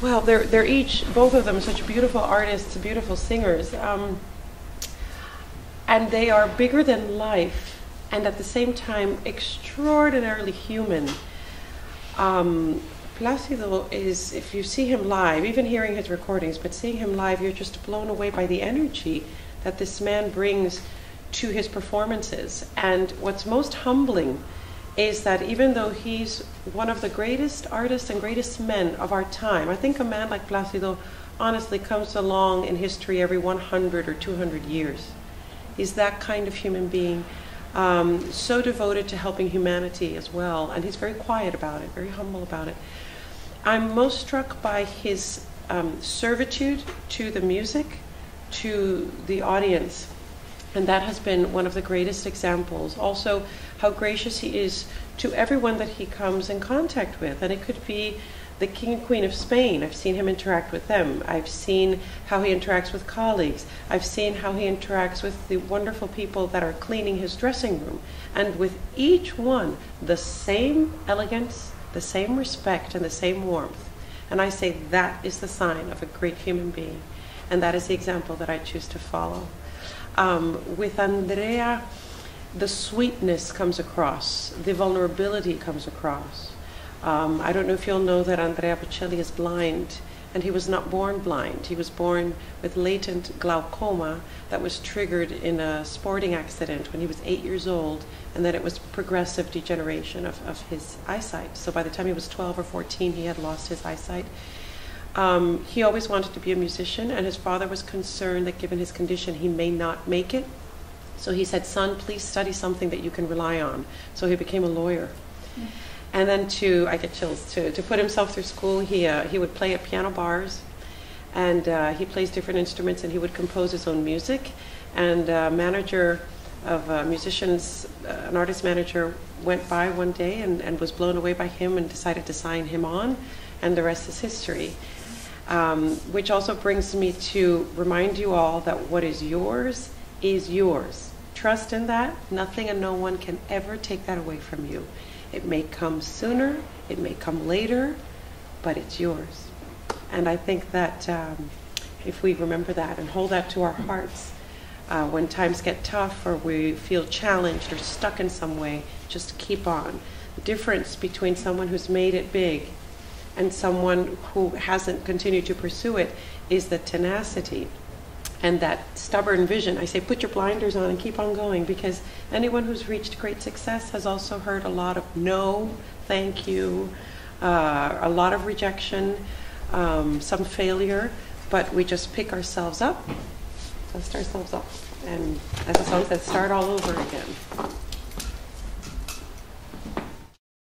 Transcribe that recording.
Well, they're each, both of them, such beautiful artists, beautiful singers. And they are bigger than life, and at the same time, extraordinarily human. Placido is, if you see him live, even hearing his recordings, but seeing him live, you're just blown away by the energy that this man brings to his performances. And what's most humbling is that even though he's one of the greatest artists and greatest men of our time, I think a man like Placido honestly comes along in history every 100 or 200 years. He's that kind of human being, so devoted to helping humanity as well, and he's very quiet about it, very humble about it. I'm most struck by his servitude to the music, to the audience, and that has been one of the greatest examples. Also, how gracious he is to everyone that he comes in contact with, and it could be the King and Queen of Spain. I've seen him interact with them. I've seen how he interacts with colleagues. I've seen how he interacts with the wonderful people that are cleaning his dressing room. And with each one, the same elegance, the same respect, and the same warmth. And I say that is the sign of a great human being. And that is the example that I choose to follow. With Andrea, the sweetness comes across, the vulnerability comes across. I don't know if you'll know that Andrea Bocelli is blind, and he was not born blind. He was born with latent glaucoma that was triggered in a sporting accident when he was 8 years old, and then it was progressive degeneration of his eyesight. So by the time he was 12 or 14, he had lost his eyesight. He always wanted to be a musician, and his father was concerned that given his condition, he may not make it. So he said, "Son, please study something that you can rely on." So he became a lawyer. And then I get chills, to put himself through school, he would play at piano bars, and he plays different instruments, and he would compose his own music. And a manager of musicians, an artist manager, went by one day and was blown away by him and decided to sign him on, and the rest is history. Which also brings me to remind you all that what is yours is yours. Trust in that. Nothing and no one can ever take that away from you. It may come sooner, it may come later, but it's yours. And I think that if we remember that and hold that to our hearts, when times get tough or we feel challenged or stuck in some way, just keep on. The difference between someone who's made it big and someone who hasn't continued to pursue it is the tenacity and that stubborn vision. I say put your blinders on and keep on going, because anyone who's reached great success has also heard a lot of no, thank you, a lot of rejection, some failure, but we just pick ourselves up, dust ourselves up, and as the song says, start all over again.